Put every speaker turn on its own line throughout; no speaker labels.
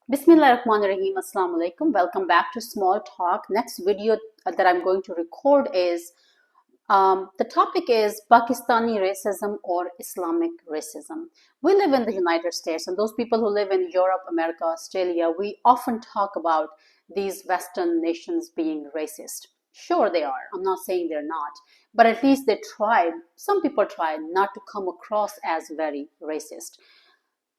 Bismillahirrahmanirrahim. Assalamu alaikum. Welcome back to Small Talk. Next video that I'm going to record is the topic is Pakistani racism or Islamic racism. We live in the United States, and those people who live in Europe, America, Australia, we often talk about these Western nations being racist. Sure, they are. I'm not saying they're not, but at least they try. Some people try not to come across as very racist.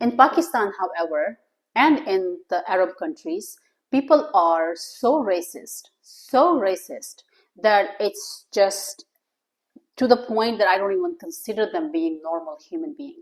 In Pakistan, however, and in the Arab countries, people are so racist that it's just to the point that I don't even consider them being normal human being.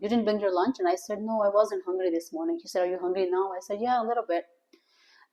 you didn't bring your lunch, and I said no, I wasn't hungry this morning. She said, are you hungry now? I said yeah, a little bit.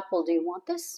apple, do you want this?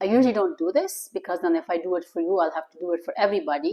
I usually don't do this because then if I do it for you, I'll have to do it for everybody.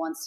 once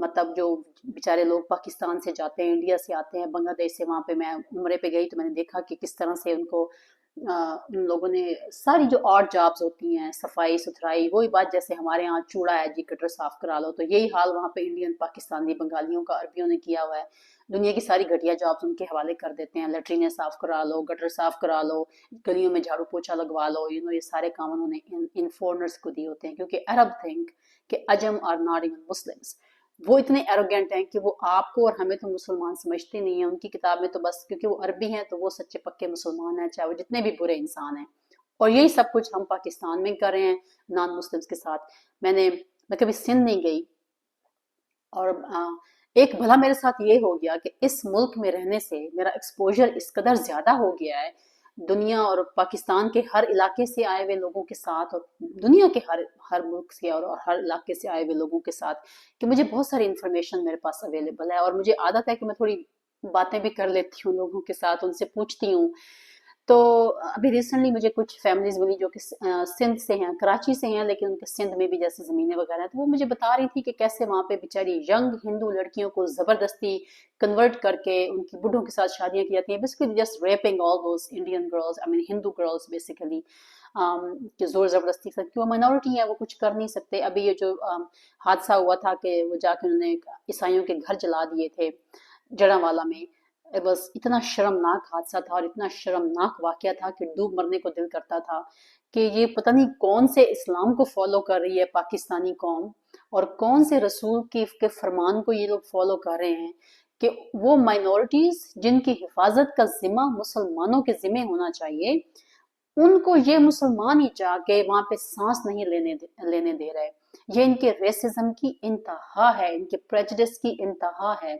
مطلب جو بیچارے لوگ پاکستان سے جاتے ہیں، India سے آتے ہیں، بنگلہ دیش سے، وہاں پہ میں عمرے پہ گئی تو میں نے دیکھا کہ کس طرح سے ان کو ان لوگوں نے ساری جو اور جابز ہوتی ہیں، صفائی ستھرائی، وہی بات جیسے ہمارے ہاں چوڑا ہے جی گٹر صاف کرا لو، تو یہی حال وہاں پہ انڈین، پاکستانی، بنگالیوں کا، عربیوں نے کیا ہوا ہے. دنیا کی ساری گھٹیا جابز ان کے حوالے کر دیتے ہیں، لیٹرینیں صاف کرا لو، گٹر صاف کرا لو، گلیوں میں جھاڑو پوچھا لگوا لو، یہ سارے کام انہوں نے ان فورنرز کو دیے ہوتے ہیں، کیونکہ عرب تھنک کہ عجم آر ناٹ ایون مسلمس. وہ اتنے ایروگینٹ ہیں کہ وہ آپ کو اور ہمیں تو مسلمان سمجھتے نہیں ہیں. ان کی کتاب میں تو بس کیونکہ وہ عربی ہیں تو وہ سچے پکے مسلمان ہیں، چاہے وہ جتنے بھی برے انسان ہیں. اور یہی سب کچھ ہم پاکستان میں کر رہے ہیں نان مسلمس کے ساتھ. میں کبھی سندھ نہیں گئی، اور ایک بھلا میرے ساتھ یہ ہو گیا کہ اس ملک میں رہنے سے میرا ایکسپوجر اس قدر زیادہ ہو گیا ہے دنیا اور پاکستان کے ہر علاقے سے آئے ہوئے لوگوں کے ساتھ، اور دنیا کے ہر ملک سے اور ہر علاقے سے آئے ہوئے لوگوں کے ساتھ، کہ مجھے بہت ساری انفارمیشن میرے پاس اویلیبل ہے. اور مجھے عادت ہے کہ میں تھوڑی باتیں بھی کر لیتی ہوں لوگوں کے ساتھ، ان سے پوچھتی ہوں. تو ابھی ریسنٹلی مجھے کچھ فیملیز ملی جو کہ سندھ سے ہیں، کراچی سے ہیں، لیکن ان کے سندھ میں بھی جیسے زمینیں وغیرہ ہیں، تو وہ مجھے بتا رہی تھی کہ کیسے وہاں پہ بیچاری ینگ ہندو لڑکیوں کو زبردستی کنورٹ کر کے ان کی بڈھوں کے ساتھ شادیاں کی جاتی ہیں، basically just raping all those Indian girls, I mean Hindu girls basically, کہ زور زبردستی سے، کہ وہ مائنورٹی ہیں، وہ کچھ کر نہیں سکتے. ابھی یہ جو حادثہ ہوا تھا کہ وہ جا کے انہوں نے عیسائیوں کے گھر جلا دیے تھے جڑاں میں، بس اتنا شرمناک حادثہ تھا اور اتنا شرمناک واقعہ تھا کہ ڈوب مرنے کو دل کرتا تھا کہ یہ پتہ نہیں کون سے اسلام کو فالو کر رہی ہے پاکستانی قوم، اور کون سے رسول کے فرمان کو یہ لوگ فالو کر رہے ہیں کہ وہ مائنورٹیز جن کی حفاظت کا ذمہ مسلمانوں کے ذمہ ہونا چاہیے، ان کو یہ مسلمان ہی چاہ کے وہاں پہ سانس نہیں لینے دے رہے. یہ ان کے ریسزم کی انتہا ہے، ان کے پریجڈس کی انتہا ہے.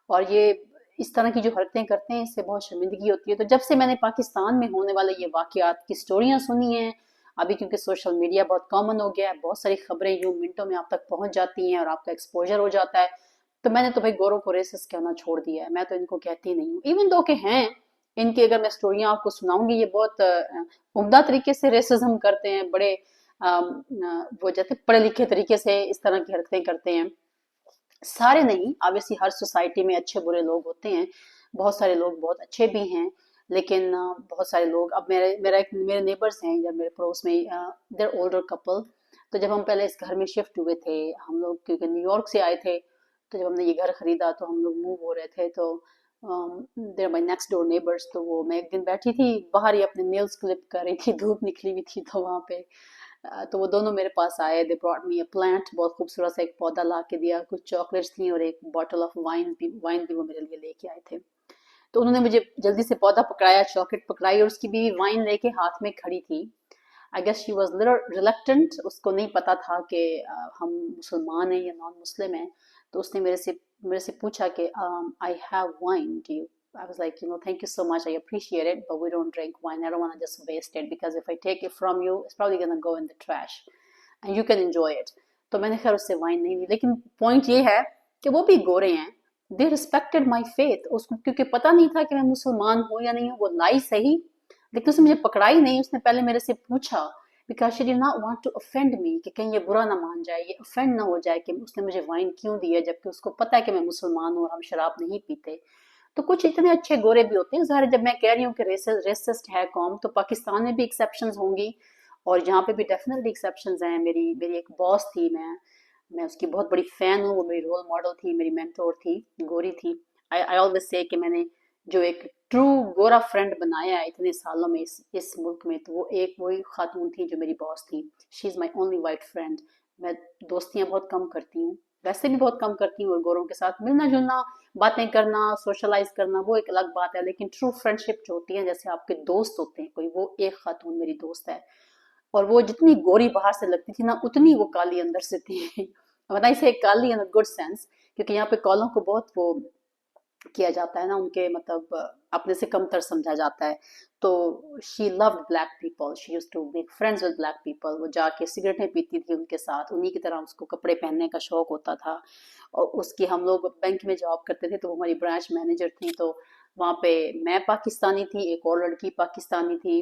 اور یہ اس طرح کی جو حرکتیں کرتے ہیں اس سے بہت شرمندگی ہوتی ہے. تو جب سے میں نے پاکستان میں ہونے والے یہ واقعات کی سٹوریاں سنی ہیں، ابھی کیونکہ سوشل میڈیا بہت کامن ہو گیا ہے، بہت ساری خبریں یوں منٹوں میں آپ تک پہنچ جاتی ہیں اور آپ کا ایکسپوجر ہو جاتا ہے، تو میں نے تو بھائی گوروں کو ریسسٹ کہنا چھوڑ دیا ہے. میں تو ان کو کہتی نہیں ہوں، ایون دو کہ ہیں ان کی، اگر میں سٹوریاں آپ کو سناؤں گی، یہ بہت عمدہ طریقے سے ریسزم کرتے ہیں، بڑے وہ جیسے پڑھے لکھے طریقے سے اس طرح کی حرکتیں کرتے ہیں. سارے نہیں، آبویسلی ہر سوسائٹی میں اچھے برے لوگ ہوتے ہیں، بہت سارے لوگ بہت اچھے بھی ہیں، لیکن بہت سارے لوگ، اب میرے نیبرز ہیں یا میرے پڑوس میں، دیر اولڈر کپل. تو جب ہم پہلے اس گھر میں شفٹ ہوئے تھے، ہم لوگ کیونکہ نیو یارک سے آئے تھے، تو جب ہم نے یہ گھر خریدا تو ہم لوگ موو ہو رہے تھے، تو دیر مائی نیکسٹ ڈور نیبرز. تو وہ میں ایک دن بیٹھی تھی باہر ہی اپنے نیلز کلپ کر رہی تھی، دھوپ نکلی ہوئی تھی تو وہاں پہ تو وہ دونوں میرے پاس آئے. They brought me a plant, بہت خوبصورت سا ایک پودا لا کے دیا، کچھ چاکلیٹس تھیں اور ایک بوٹل آف وائن بھی وہ میرے لیے لے کے آئے تھے. تو انہوں نے مجھے جلدی سے پودا پکڑایا، چاکلیٹ پکڑائی، اور اس کی بیوی وائن لے کے ہاتھ میں کھڑی تھی. I guess she was little reluctant, اس کو نہیں پتا تھا کہ ہم مسلمان ہیں یا نان مسلم ہیں. تو اس نے میرے سے پوچھا کہ I have wine, do you? I was like, thank you so much, I appreciate it, but we don't drink wine. I don't want to just waste it because if I take it from you, it's probably going to go in the trash and you can enjoy it. تو میں نے خیر اس سے وائن نہیں لی. لیکن point یہ ہے کہ وہ بھی گورے ہیں، they respected my faith. اس کو کیونکہ پتا نہیں تھا کہ میں مسلمان ہوں یا نہیں ہوں، وہ لائی صحیح لیکن اس نے مجھے پکڑائی نہیں. اس نے پہلے میرے سے پوچھا because she did not want to offend me، کہ کہیں یہ برا نہ مان جائے، یہ offend نہ ہو جائے کہ اس نے مجھے وائن کیوں دی ہے، جبکہ اس کو پتا ہے کہ میں مسلمان ہوں اور ہم شراب نہیں پیتے. تو کچھ اتنے اچھے گورے بھی ہوتے ہیں. ظاہر جب میں کہہ رہی ہوں کہ ریسسٹ ہے قوم، تو پاکستان میں بھی ایکسیپشنز ہوں گی اور یہاں پہ بھی ڈیفینیٹلی ایکسیپشنز ہیں. میری ایک باس تھی، میں اس کی بہت بڑی فین ہوں، وہ میری رول ماڈل تھی، میری مینٹور تھی، گوری تھی. I always say کہ میں نے جو ایک ٹرو گورا فرینڈ بنایا ہے اتنے سالوں میں اس ملک میں، تو وہ وہی خاتون تھی جو میری باس تھی. شی از مائی اونلی وائٹ فرینڈ. میں دوستیاں بہت کم کرتی ہوں، ویسے بھی بہت کم کرتی ہوں، اور گوروں کے ساتھ ملنا جلنا، باتیں کرنا، سوشلائز کرنا وہ ایک الگ بات ہے. لیکن ٹرو فرینڈشپ جو ہوتی ہے، جیسے آپ کے دوست ہوتے ہیں کوئی، وہ ایک خاتون میری دوست ہے، اور وہ جتنی گوری باہر سے لگتی تھی نا، اتنی وہ کالی اندر سے تھی. بتائی سے کالی ان گڈ سینس، کیونکہ یہاں پہ کالوں کو بہت وہ کیا جاتا ہے نا، ان کے مطلب اپنے سے کم تر سمجھا جاتا ہے. تو she loved black people, she used to make friends with black people. وہ جا کے سگریٹیں پیتی تھی ان کے ساتھ، انہی کی طرح اس کو کپڑے پہننے کا شوق ہوتا تھا. اور اس کی، ہم لوگ بینک میں جاب کرتے تھے تو وہ ہماری برانچ مینیجر تھی، تو وہاں پہ میں پاکستانی تھی، ایک اور لڑکی پاکستانی تھی،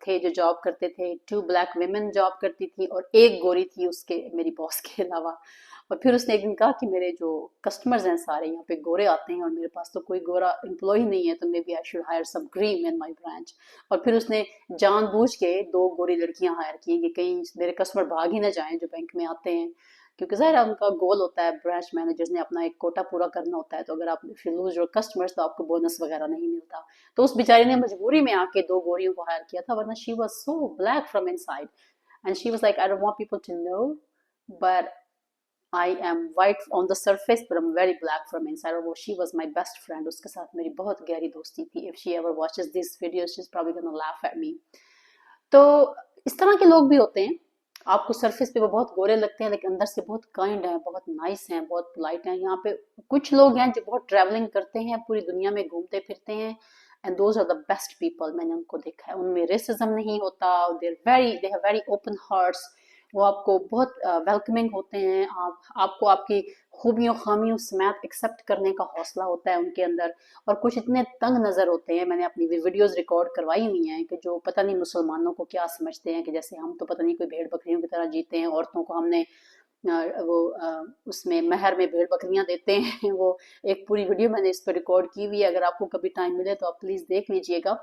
تھے جو جاب کرتے تھے, 2 بلیک ویمن جاب کرتی تھی, اور ایک گوری تھی اس کے میری باس کے علاوہ. اور پھر اس نے ایک دن کہا کہ میرے جو کسٹمرز ہیں سارے یہاں پہ گورے آتے ہیں اور میرے پاس تو کوئی گورا امپلائی نہیں ہے, تو maybe I should hire some green in my branch. اور پھر اس نے جان بوجھ کے 2 گوری لڑکیاں ہائر کی کہ کہیں میرے کسٹمر بھاگ ہی نہ جائیں جو بینک میں آتے ہیں, کیونکہ ظاہر ہے ان کا گول ہوتا ہے, برانچ مینیجرز نے اپنا ایک کوٹا پورا کرنا ہوتا ہے, تو اگر آپ if you lose your customers تو آپ کو بونس وغیرہ نہیں ملتا. تو اس بیچاری نے مجبوری میں آ کے 2 گوریوں کو ہائر کیا تھا, ورنہ she was so black from inside and she was like I don't want people to know but I am white on the surface but I'm very black from inside. اور وہ she was my best friend, اس کے ساتھ میری بہت گہری دوستی تھی. If she ever watches these videos she's probably gonna laugh at me. تو اس طرح کے لوگ بھی ہوتے ہیں, آپ کو سرفیس پہ وہ بہت گورے لگتے ہیں لیکن اندر سے بہت کائنڈ ہیں, بہت نائس ہیں, بہت پولائٹ ہیں. یہاں پہ کچھ لوگ ہیں جو بہت ٹریولنگ کرتے ہیں, پوری دنیا میں گھومتے پھرتے ہیں, and those are the best people. میں نے ان کو دیکھا ہے, ان میں ریسزم نہیں ہوتا, they have very open hearts. وہ آپ کو بہت ویلکمنگ ہوتے ہیں, آپ کو آپ کی خوبیوں خامیوں سمیت ایکسیپٹ کرنے کا حوصلہ ہوتا ہے ان کے اندر. اور کچھ اتنے تنگ نظر ہوتے ہیں, میں نے اپنی ویڈیوز ریکارڈ کروائی ہوئی ہیں, کہ جو پتہ نہیں مسلمانوں کو کیا سمجھتے ہیں کہ جیسے ہم تو پتہ نہیں کوئی بھیڑ بکریوں کی طرح جیتے ہیں, عورتوں کو ہم نے وہ اس میں مہر میں بھیڑ بکریاں دیتے ہیں. وہ ایک پوری ویڈیو میں نے اس پہ ریکارڈ کی ہوئی ہے, اگر آپ کو کبھی ٹائم ملے تو آپ پلیز دیکھ لیجئے گا.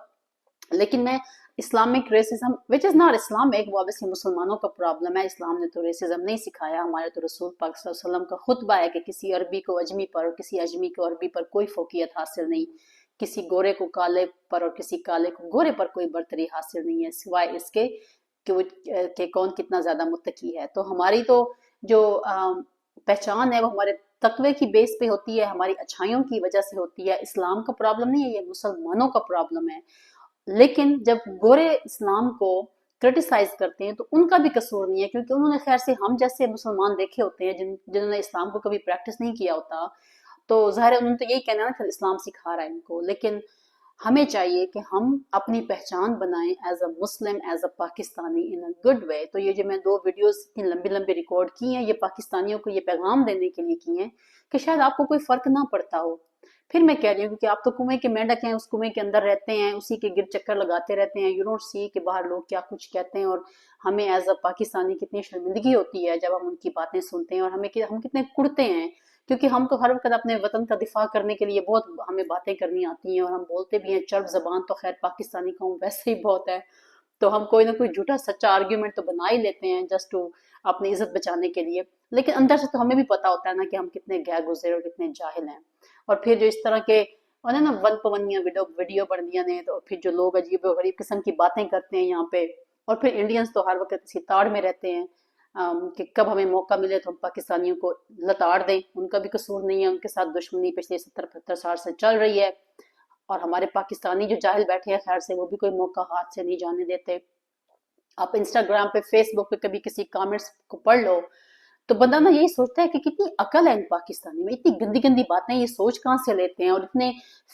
لیکن میں Islamic racism which is not Islamic, وہ obviously مسلمانوں کا پرابلم ہے, اسلام نے تو ریسزم نہیں سکھایا. ہمارے تو رسول پاک صلی اللہ علیہ وسلم کا خطبہ ہے کہ کسی عربی کو اجمی پر اور کسی اجمی کو عربی پر کوئی فوقیت حاصل نہیں, کسی گورے کو کالے پر اور کسی کالے کو گورے پر کوئی برتری حاصل نہیں ہے, سوائے اس کے کہ کون کتنا زیادہ متقی ہے. تو ہماری تو جو پہچان ہے وہ ہمارے تقوی کی بیس پہ ہوتی ہے, ہماری اچھائیوں کی وجہ سے ہوتی ہے. اسلام کا پرابلم نہیں ہے, یہ مسلمانوں کا پرابلم ہے. لیکن جب گورے اسلام کو کرٹیسائز کرتے ہیں تو ان کا بھی قصور نہیں ہے, کیونکہ انہوں نے خیر سے ہم جیسے مسلمان دیکھے ہوتے ہیں جنہوں نے اسلام کو کبھی پریکٹس نہیں کیا ہوتا, تو ظاہر ہے انہوں نے تو یہی کہنا نا کہ اسلام سکھا رہا ہے ان کو. لیکن ہمیں چاہیے کہ ہم اپنی پہچان بنائیں as a Muslim, as a Pakistani in a good way. تو یہ جو میں 2 ویڈیوز اتنی لمبی لمبی ریکارڈ کی ہیں, یہ پاکستانیوں کو یہ پیغام دینے کے لیے کی ہیں کہ شاید آپ کو کوئی فرق نہ پڑتا ہو. پھر میں کہہ رہی ہوں کہ آپ تو کنویں کے مینڈک ہیں, اس کنویں کے اندر رہتے ہیں, اسی کے گرد چکر لگاتے رہتے ہیں. یو ڈونٹ سی کہ باہر لوگ کیا کچھ کہتے ہیں, اور ہمیں ایز اے پاکستانی کتنی شرمندگی ہوتی ہے جب ہم ان کی باتیں سنتے ہیں, اور ہم کتنے کڑتے ہیں, کیونکہ ہم تو ہر وقت اپنے وطن کا دفاع کرنے کے لیے بہت ہمیں باتیں کرنی آتی ہیں, اور ہم بولتے بھی ہیں. چرب زبان تو خیر پاکستانی قوم ویسے ہی بہت ہے, تو ہم کوئی نہ کوئی جھوٹا سچا آرگیومنٹ تو بنا ہی لیتے ہیں جسٹ ٹو اپنی عزت بچانے کے لیے. لیکن اندر سے تو ہمیں بھی پتا ہوتا ہے نا کہ ہم کتنے گئے گزرے اور کتنے جاہل ہیں. اور پھر جو اس طرح کے نا ون پونیاں ویڈیو بندیاں نے, تو پھر جو لوگ عجیب و غریب قسم کی باتیں کرتے ہیں یہاں پہ. اور پھر انڈینز تو ہر وقت اسی تاڑ میں رہتے ہیں کہ کب ہمیں موقع ملے تو ہم پاکستانیوں کو لتاڑ دیں. ان کا بھی قصور نہیں ہے, ان کے ساتھ دشمنی پچھلے 70-75 سال سے چل رہی ہے, اور ہمارے پاکستانی جو جاہل بیٹھے ہیں خیر سے وہ بھی کوئی موقع ہاتھ سے نہیں جانے دیتے. آپ انسٹاگرام پہ فیس بک پہ کبھی کسی کامنٹس کو پڑھ لو تو بندہ نا یہی سوچتا ہے کہ کتنی عقل ہے ان پاکستانی میں, اتنی گندی گندی باتیں یہ سوچ کہاں سے لیتے ہیں, اور اتنے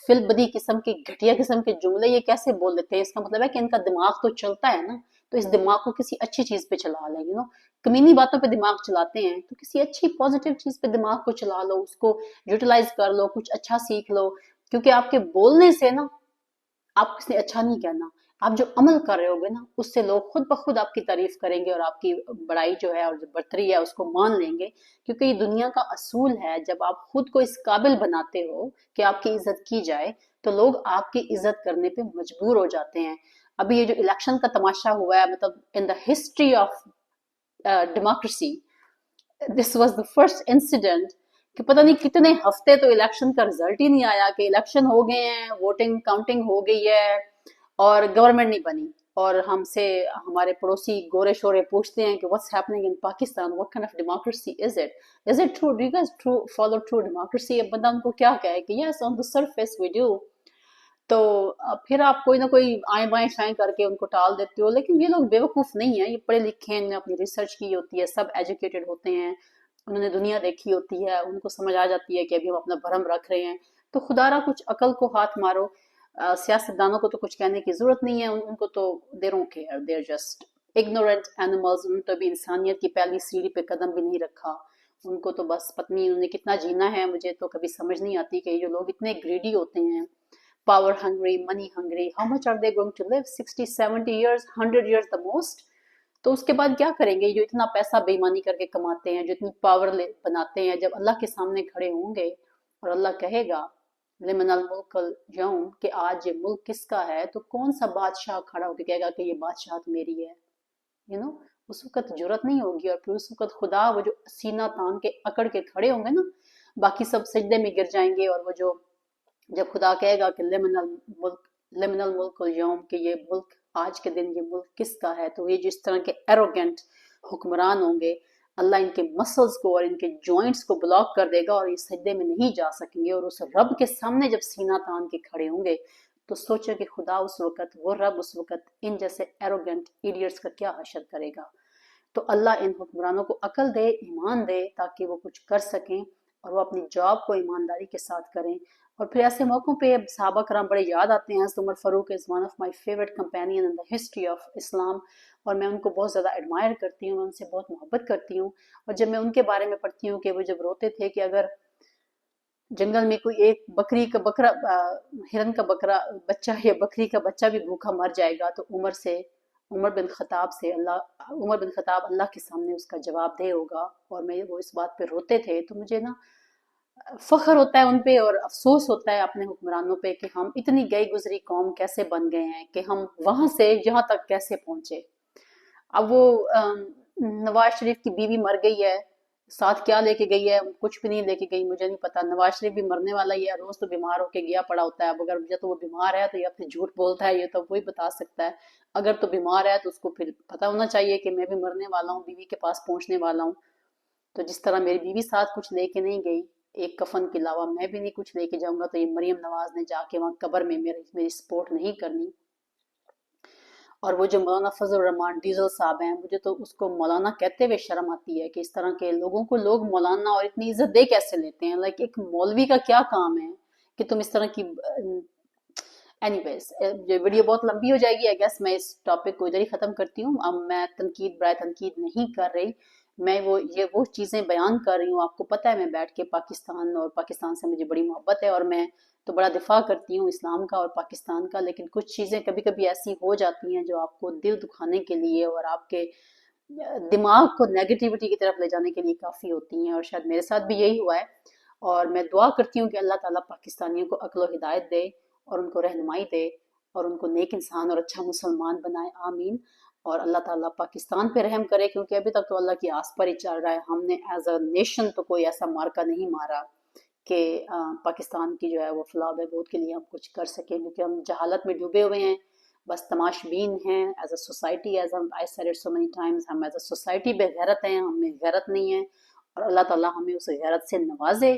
فل بدی قسم کے گھٹیا قسم کے جملے یہ کیسے بول دیتے ہیں. اس کا مطلب ہے کہ ان کا دماغ تو چلتا ہے نا, تو اس دماغ کو کسی اچھی چیز پہ چلا لیں. کمینی باتوں پہ دماغ چلاتے ہیں تو کسی اچھی پازیٹیو چیز پہ دماغ کو چلا لو, اس کو یوٹیلائز کر لو, کچھ اچھا سیکھ لو. کیونکہ آپ کے بولنے سے نا آپ کسی نے اچھا نہیں کہنا, آپ جو عمل کر رہے ہوگے نا اس سے لوگ خود بخود آپ کی تعریف کریں گے, اور آپ کی بڑائی جو ہے اور جو برتری ہے اس کو مان لیں گے. کیونکہ یہ دنیا کا اصول ہے, جب آپ خود کو اس قابل بناتے ہو کہ آپ کی عزت کی جائے تو لوگ آپ کی عزت کرنے پہ مجبور ہو جاتے ہیں. ابھی یہ جو الیکشن کا تماشا ہوا ہے, مطلب in the history of democracy this was the first incident کہ پتہ نہیں کتنے ہفتے تو الیکشن کا رزلٹ ہی نہیں آیا, کہ الیکشن ہو گئے ہیں, ووٹنگ کاؤنٹنگ ہو گئی ہے اور گورنمنٹ نہیں بنی. اور ہم سے ہمارے پڑوسی گورے شورے پوچھتے ہیں کہ what's happening in Pakistan, what kind of democracy is it true, do you guys follow true democracy. اب بندہ ان کو کیا کہے کہ yes on the surface we do. تو پھر آپ کوئی نہ کوئی آئیں بائیں شائیں کر کے ان کو ٹال دیتے ہو. لیکن یہ لوگ بیوقوف نہیں ہیں, یہ پڑھے لکھے ہیں, انہوں نے اپنی ریسرچ کی ہوتی ہے, سب ایجوکیٹڈ ہوتے ہیں, انہوں نے دنیا دیکھی ہوتی ہے, ان کو سمجھ آ جاتی ہے کہ ابھی ہم اپنا بھرم رکھ رہے ہیں. تو خدا را کچھ عقل کو ہاتھ مارو. سیاستدانوں کو تو کچھ کہنے کی ضرورت نہیں ہے, ان کو تو they don't care, they're just ignorant animals. ان تو بھی انسانیت کی پہلی سیڑھی پہ قدم بھی نہیں رکھا. ان کو تو بس پتنی انہوں نے کتنا جینا ہے, مجھے تو کبھی سمجھ نہیں آتی کہ یہ جو لوگ اتنے گریڈی ہوتے ہیں, power hungry, money hungry. How much are they going to live? 60, 70 years, 100 years the most. تو اس کے بعد کیا کریں گے جو اتنا پیسہ بے ایمانی کر کے کماتے ہیں, جو اتنی پاور بناتے ہیں, جب اللہ کے سامنے کھڑے ہوں گے اور اللہ کہے گا لمن الملک اليوم کہ آج یہ ملک کس کا ہے, تو کون سا بادشاہ کھڑا ہو کے کہے گا کہ یہ بادشاہت میری ہے؟ اس وقت جرت نہیں ہوگی. اور پھر اس وقت خدا وہ جو سینہ تان کے اکڑ کے کھڑے ہوں گے نا, باقی سب سجدے میں گر جائیں گے. اور وہ جو جب خدا کہے گا کہ لمن الملک اليوم کہ یہ ملک آج کے دن یہ ملک کس کا ہے, تو یہ جس طرح کے ایروگنٹ حکمران ہوں گے, اللہ ان کے مسلز کو اور ان کے جوائنٹس کو بلاک کر دے گا اور یہ سجدے میں نہیں جا سکیں گے. اور اس رب کے سامنے جب سینہ تان کے کھڑے ہوں گے تو سوچے کہ خدا اس وقت, وہ رب اس وقت ان جیسے ایروگنٹ ایڈیٹس کا کیا حشر کرے گا. تو اللہ ان حکمرانوں کو عقل دے, ایمان دے, تاکہ وہ کچھ کر سکیں اور وہ اپنی جاب کو ایمانداری کے ساتھ کریں. اور پھر ایسے موقعوں پہ صحابہ کرام بڑے یاد آتے ہیں. Umar Farooq is one of my favourite companion in the history of Islam, اور میں ان کو بہت زیادہ ایڈمائر کرتی ہوں, میں ان سے بہت محبت کرتی ہوں. اور جب میں ان کے بارے میں پڑھتی ہوں کہ وہ جب روتے تھے کہ اگر جنگل میں کوئی ایک بکری کا بکرا, ہرن کا بکرا بچہ یا بکری کا بچہ بھی بھوکا مر جائے گا, تو عمر بن خطاب اللہ کے سامنے اس کا جواب دے ہوگا. اور وہ اس بات پہ روتے تھے. تو مجھے نا فخر ہوتا ہے ان پہ اور افسوس ہوتا ہے اپنے حکمرانوں پہ کہ ہم اتنی گئی گزری قوم کیسے بن گئے ہیں, کہ ہم وہاں سے یہاں تک کیسے پہنچے. اب وہ نواز شریف کی بیوی مر گئی ہے, ساتھ کیا لے کے گئی ہے, کچھ بھی نہیں لے کے گئی, مجھے نہیں پتا. نواز شریف بھی مرنے والا ہی ہے, روز تو بیمار ہو کے گیا پڑا ہوتا ہے. اب اگر یا تو وہ بیمار ہے تو یا پھر جھوٹ بولتا ہے, یہ تو وہی بتا سکتا ہے. اگر تو بیمار ہے تو اس کو پھر پتا ہونا چاہیے کہ میں بھی مرنے والا ہوں, بیوی کے پاس پہنچنے والا ہوں. تو جس طرح میری بیوی ساتھ کچھ لے کے نہیں گئی ایک کفن کے علاوہ, میں بھی نہیں کچھ لے کے جاؤں گا. تو یہ مریم نواز نے جا کے وہاں قبر میں میری سپورٹ نہیں کرنی. اور وہ جو مولانا فضل الرحمان ڈیزل صاحب ہیں, مجھے تو اس کو مولانا کہتے ہوئے شرم آتی ہے کہ اس طرح کے لوگوں کو لوگ مولانا اور اتنی عزت دے کیسے لیتے ہیں. لائک ایک مولوی کا کیا کام ہے کہ تم اس طرح کی. اینی ویز یہ ویڈیو بہت لمبی ہو جائے گی. آئی گیس میں اس ٹاپک کو ادھر ہی ختم کرتی ہوں. اب میں تنقید برائے تنقید نہیں کر رہی, میں وہ چیزیں بیان کر رہی ہوں. آپ کو پتہ ہے میں بیٹھ کے پاکستان سے مجھے بڑی محبت ہے, اور میں تو بڑا دفاع کرتی ہوں اسلام کا اور پاکستان کا. لیکن کچھ چیزیں کبھی کبھی ایسی ہو جاتی ہیں جو آپ کو دل دکھانے کے لیے اور آپ کے دماغ کو نیگیٹیوٹی کی طرف لے جانے کے لیے کافی ہوتی ہیں, اور شاید میرے ساتھ بھی یہی ہوا ہے. اور میں دعا کرتی ہوں کہ اللہ تعالیٰ پاکستانیوں کو عقل و ہدایت دے اور ان کو رہنمائی دے اور ان کو نیک انسان اور اچھا مسلمان بنائے, آمین. اور اللہ تعالیٰ پاکستان پہ رحم کرے, کیونکہ ابھی تک تو اللہ کی آس پر ہی چل رہا ہے. ہم نے ایز اے نیشن تو کوئی ایسا مارکا نہیں مارا کہ پاکستان کی جو ہے وہ فلاح بہبود کے لیے ہم کچھ کر سکیں, کیونکہ ہم جہالت میں ڈوبے ہوئے ہیں, بس تماش بین ہیں. As a society, I said it so many times, ہم ایز اے سوسائٹی بے غیرت ہیں, ہمیں غیرت نہیں ہے. اور اللہ تعالیٰ ہمیں اس غیرت سے نوازے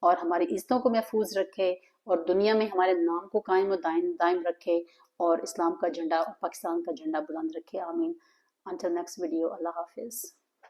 اور ہماری عزتوں کو محفوظ رکھے اور دنیا میں ہمارے نام کو قائم و دائم رکھے اور اسلام کا جھنڈا اور پاکستان کا جھنڈا بلند رکھے, آمین. Until next video, اللہ حافظ.